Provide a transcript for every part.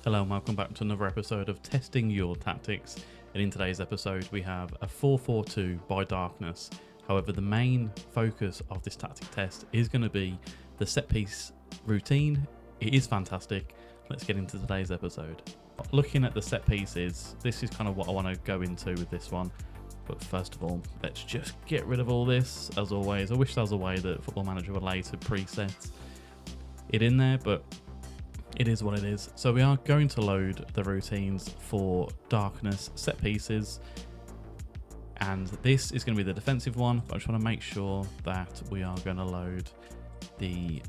Hello and welcome back to another episode of Testing Your Tactics, and in today's episode we have a 4-4-2 by DDarRkNeSs. However, the main focus of this tactic test is going to be the set piece routine. It is fantastic. Let's get into today's episode. Looking at the set pieces, this is kind of what I want to go into with this one. But first of all, let's just get rid of all this. As always, I wish there was a way that Football Manager would allow you to preset it in there, but it is what it is. So we are going to load the routines for DDarRkNeSs set pieces, and this is going to be the defensive one, but I just want to make sure that we are going to load the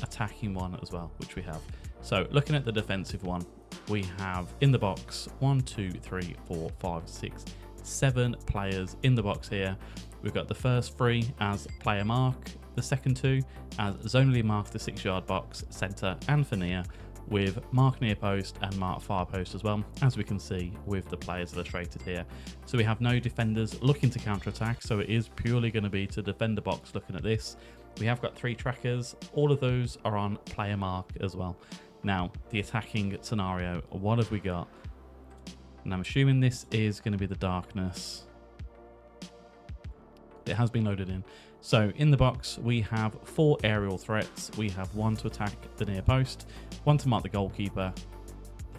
attacking one as well, which we have. So looking at the defensive one, we have in the box 1, 2, 3, 4, 5, 6, 7 players in the box here. We've got the first 3 as player mark, the second 2 as zonally mark the 6-yard box, centre and for near, with mark near post and mark far post as well, as we can see with the players illustrated here. So we have no defenders looking to counter attack, so it is purely going to be to defend the box looking at this. We have got 3 trackers, all of those are on player mark as well. Now, the attacking scenario, what have we got? And I'm assuming this is going to be the DDarRkNeSs. It has been loaded in. So in the box, we have 4 aerial threats. We have 1 to attack the near post, 1 to mark the goalkeeper,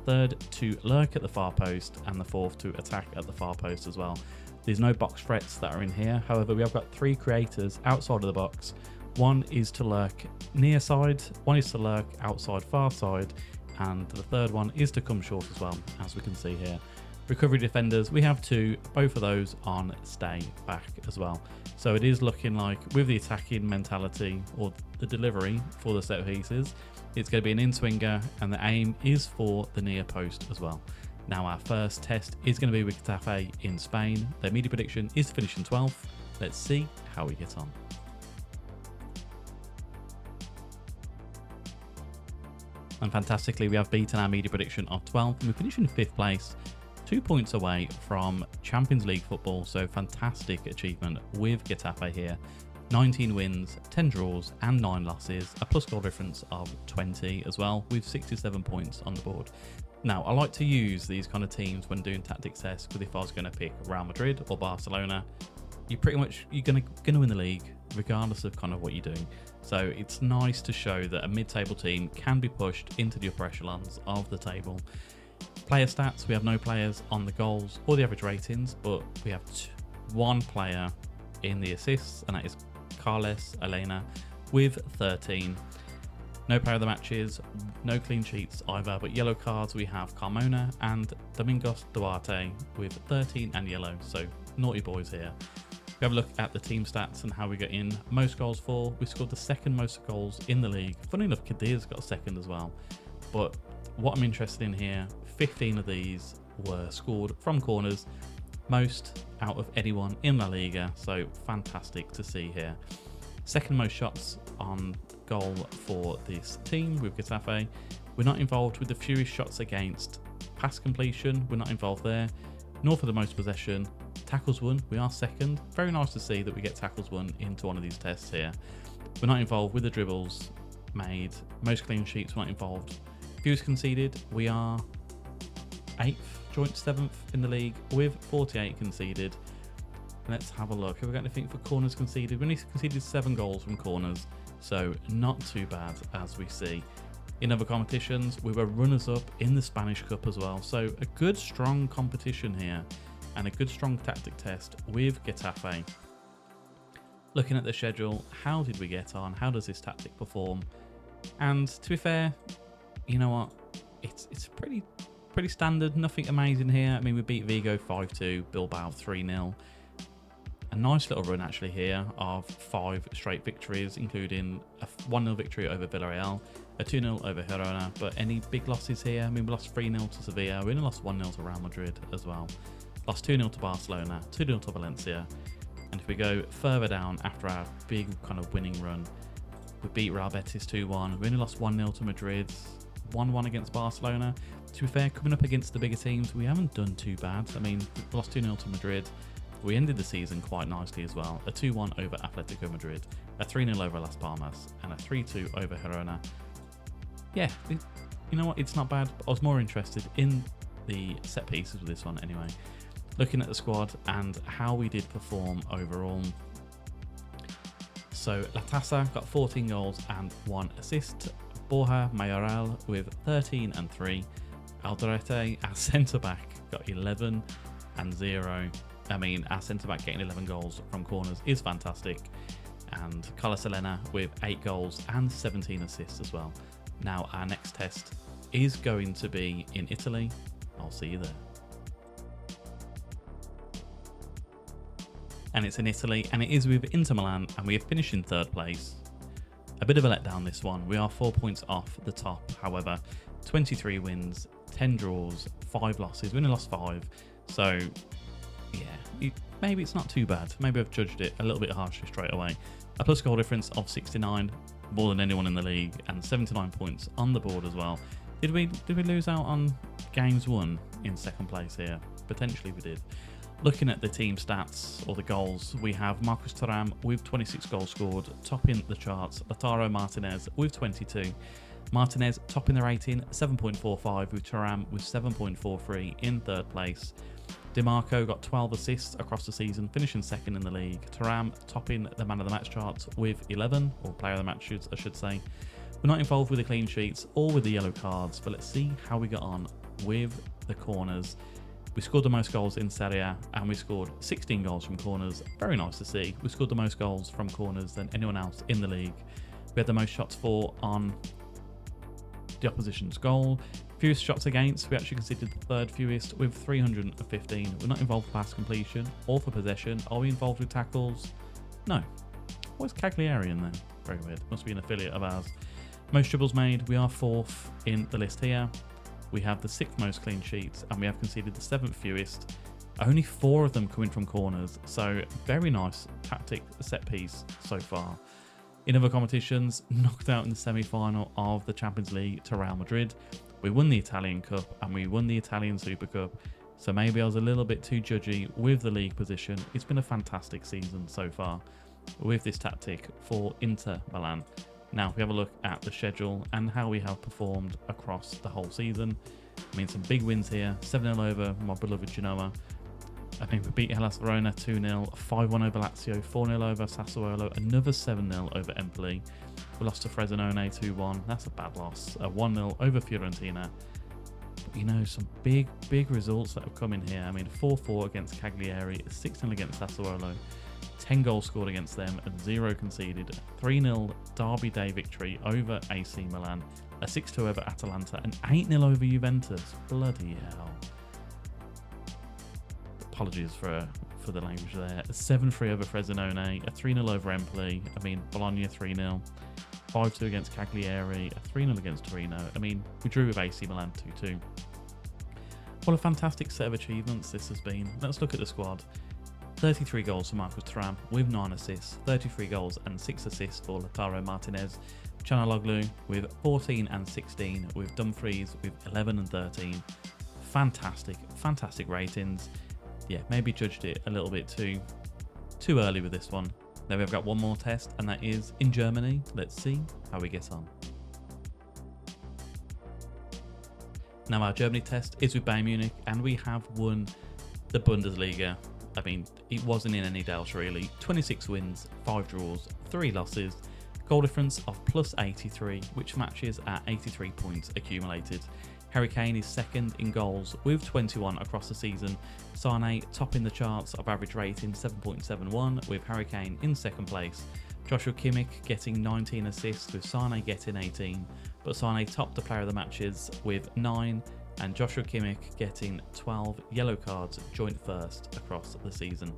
the 3rd to lurk at the far post, and the 4th to attack at the far post as well. There's no box threats that are in here. However, we have got 3 creators outside of the box. 1 is to lurk near side, 1 is to lurk outside far side, and the 3rd one is to come short as well, as we can see here. Recovery defenders, we have 2, both of those on stay back as well. So it is looking like with the attacking mentality or the delivery for the set pieces, it's going to be an in-swinger, and the aim is for the near post as well. Now our first test is going to be with Getafe in Spain. Their media prediction is to finish in 12th. Let's see how we get on. And fantastically, we have beaten our media prediction of 12th, and we finish in 5th place. 2 points away from Champions League football, so fantastic achievement with Getafe here. 19 wins, 10 draws and 9 losses, a plus goal difference of 20 as well, with 67 points on the board. Now, I like to use these kind of teams when doing tactics tests, because if I was going to pick Real Madrid or Barcelona, you're going to win the league regardless of kind of what you're doing. So it's nice to show that a mid-table team can be pushed into the upper echelons of the table. Player stats, we have no players on the goals or the average ratings, but we have 1 player in the assists, and that is Carles Elena with 13. No player of the matches, no clean sheets either, but yellow cards we have Carmona and Domingos Duarte with 13 and yellow, so naughty boys here. We have a look at the team stats and how we get in. Most goals for, we scored the 2nd most goals in the league. Funny enough, Kadir's got a 2nd as well, but what I'm interested in here, 15 of these were scored from corners, most out of anyone in La Liga, so fantastic to see here. 2nd most shots on goal for this team with Getafe. We're not involved with the fewest shots against, pass completion, we're not involved there, nor for the most possession. Tackles won, we are 2nd. Very nice to see that we get tackles won into one of these tests here. We're not involved with the dribbles made, most clean sheets, we're not involved. Views conceded, we are 8th, joint 7th in the league with 48 conceded. Let's have a look. Have we got anything for corners conceded? We only conceded 7 goals from corners, so not too bad as we see. In other competitions, we were runners-up in the Spanish Cup as well, so a good strong competition here and a good strong tactic test with Getafe. Looking at the schedule, how did we get on? How does this tactic perform? And to be fair, you know what, it's pretty standard, nothing amazing here. I mean, we beat Vigo 5-2, Bilbao 3-0. A nice little run actually here of 5 straight victories, including a 1-0 victory over Villarreal, a 2-0 over Girona. But any big losses here? I mean, we lost 3-0 to Sevilla, we only lost 1-0 to Real Madrid as well. Lost 2-0 to Barcelona, 2-0 to Valencia. And if we go further down after our big kind of winning run, we beat Real Betis 2-1, we only lost 1-0 to Madrid, 1-1 against Barcelona. To be fair, coming up against the bigger teams, we haven't done too bad. I mean, we lost 2-0 to Madrid. We ended the season quite nicely as well. A 2-1 over Atletico Madrid, a 3-0 over Las Palmas, and a 3-2 over Girona. Yeah, you know what, it's not bad. But I was more interested in the set pieces with this one anyway. Looking at the squad and how we did perform overall. So Latasa got 14 goals and 1 assist. Borja Mayoral with 13 and 3. Alderete, our centre-back, got 11 and 0. I mean, our centre-back getting 11 goals from corners is fantastic. And Carlos Elena with 8 goals and 17 assists as well. Now, our next test is going to be in Italy. I'll see you there. And it's in Italy, and it is with Inter Milan, and we have finished in 3rd place. A bit of a letdown this one. We are 4 points off the top, however. 23 wins, 10 draws, 5 losses. We only lost 5. So, yeah, maybe it's not too bad. Maybe I've judged it a little bit harshly straight away. A plus goal difference of 69, more than anyone in the league, and 79 points on the board as well. Did we lose out on games won in 2nd place here? Potentially we did. Looking at the team stats, or the goals, we have Marcus Thuram with 26 goals scored, topping the charts. Lautaro Martinez with 22. Martinez topping the rating, 7.45, with Thuram with 7.43 in 3rd place. DiMarco got 12 assists across the season, finishing 2nd in the league. Thuram topping the man of the match charts with 11, or player of the match, I should say. We're not involved with the clean sheets or with the yellow cards, but let's see how we got on with the corners. We scored the most goals in Serie A, and we scored 16 goals from corners. Very nice to see. We scored the most goals from corners than anyone else in the league. We had the most shots for on the opposition's goal. Fewest shots against, we actually conceded the 3rd fewest with 315. We're not involved for pass completion or for possession. Are we involved with tackles? No. What's Cagliari in there? Very weird. Must be an affiliate of ours. Most dribbles made, we are 4th in the list here. We have the 6th most clean sheets, and we have conceded the 7th fewest. Only 4 of them coming from corners, so very nice tactic set piece so far. In other competitions, knocked out in the semi-final of the Champions League to Real Madrid. We won the Italian Cup, and we won the Italian Super Cup, so maybe I was a little bit too judgy with the league position. It's been a fantastic season so far with this tactic for Inter Milan. Now, if we have a look at the schedule and how we have performed across the whole season, I mean, some big wins here. 7-0 over my beloved Genoa. I think we beat Hellas Verona 2-0, 5-1 over Lazio, 4-0 over Sassuolo, another 7-0 over Empoli. We lost to Frosinone 2-1. That's a bad loss. A 1-0 over Fiorentina. But, you know, some big results that have come in here. I mean, 4-4 against Cagliari, 6-0 against Sassuolo. 10 goals scored against them and 0 conceded. 3-0 Derby Day victory over AC Milan. A 6-2 over Atalanta. An 8-0 over Juventus. Bloody hell. Apologies for the language there. A 7-3 over Frosinone. A 3-0 over Empoli. I mean, Bologna 3-0. 5-2 against Cagliari. A 3-0 against Torino. I mean, we drew with AC Milan 2-2. What a fantastic set of achievements this has been. Let's look at the squad. 33 goals for Marcus Thuram with 9 assists, 33 goals and 6 assists for Lautaro Martinez. Çalhanoğlu with 14 and 16, with Dumfries with 11 and 13. Fantastic ratings. Yeah, maybe judged it a little bit too early with this one. Then we've got one more test, and that is in Germany. Let's see how we get on. Now, our Germany test is with Bayern Munich, and we have won the Bundesliga. I mean, it wasn't in any doubt really. 26 wins, 5 draws, 3 losses. Goal difference of plus 83, which matches at 83 points accumulated. Harry Kane is 2nd in goals with 21 across the season. Sane topping the charts of average rating 7.71, with Harry Kane in 2nd place. Joshua Kimmich getting 19 assists, with Sane getting 18, but Sane topped the player of the matches with 9, and Joshua Kimmich getting 12 yellow cards, joint 1st across the season.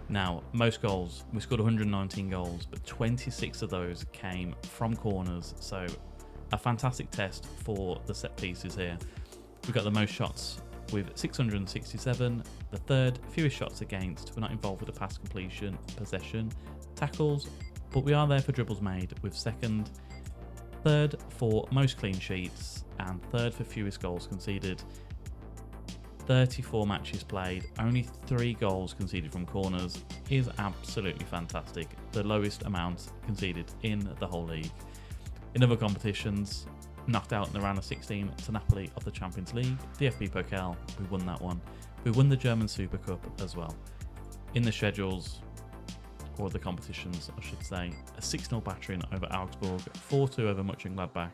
Now, most goals, we scored 119 goals, but 26 of those came from corners, so a fantastic test for the set pieces here. We've got the most shots with 667, the 3rd fewest shots against. We're not involved with the pass completion, possession, tackles, but we are there for dribbles made with 2nd, 3rd for most clean sheets, and 3rd for fewest goals conceded. 34 matches played, only 3 goals conceded from corners is absolutely fantastic. The lowest amount conceded in the whole league. In other competitions, knocked out in the round of 16 to Napoli of the Champions League. DFB Pokal, we won that one. We won the German Super Cup as well. In the schedules, or the competitions, I should say, a 6-0 battering over Augsburg, 4-2 over Mönchengladbach,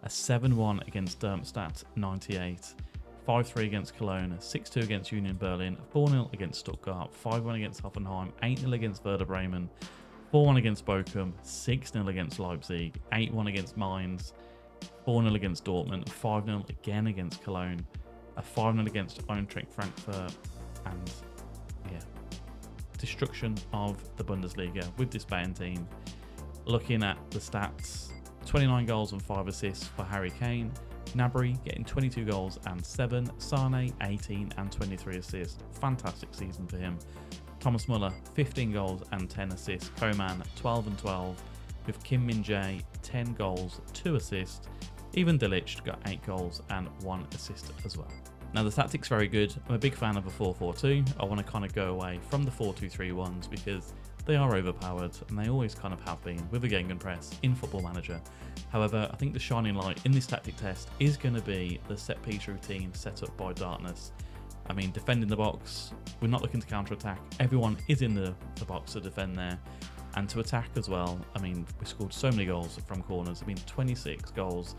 a 7-1 against Darmstadt 98, 5-3 against Cologne, 6-2 against Union Berlin, 4-0 against Stuttgart, 5-1 against Hoffenheim, 8-0 against Werder Bremen, 4-1 against Bochum, 6-0 against Leipzig, 8-1 against Mainz, 4-0 against Dortmund, 5-0 again against Cologne, a 5-0 against Eintracht Frankfurt, and yeah, destruction of the Bundesliga with this Bayern team. Looking at the stats, 29 goals and 5 assists for Harry Kane, Gnabry getting 22 goals and 7, Sane 18 and 23 assists. Fantastic season for him. Thomas Muller 15 goals and 10 assists. Coman 12 and 12 with Kim Min-jae 10 goals, 2 assists. Even Delic got 8 goals and 1 assist as well. Now the tactic's very good. I'm a big fan of a 4-4-2. I want to kind of go away from the 4-2-3 ones because they are overpowered and they always kind of have been with the gegenpress in Football Manager. However, I think the shining light in this tactic test is going to be the set piece routine set up by DDarkNeSs. I mean, defending the box, we're not looking to counter-attack. Everyone is in the box to defend there and to attack as well. I mean, we scored so many goals from corners. I mean, 26 goals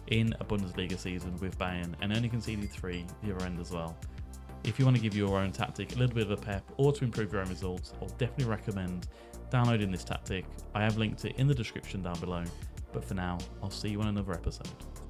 in a Bundesliga season with Bayern and only conceded 3 the other end as well. If you want to give your own tactic a little bit of a pep or to improve your own results, I'll definitely recommend downloading this tactic. I have linked it in the description down below, but for now, I'll see you on another episode.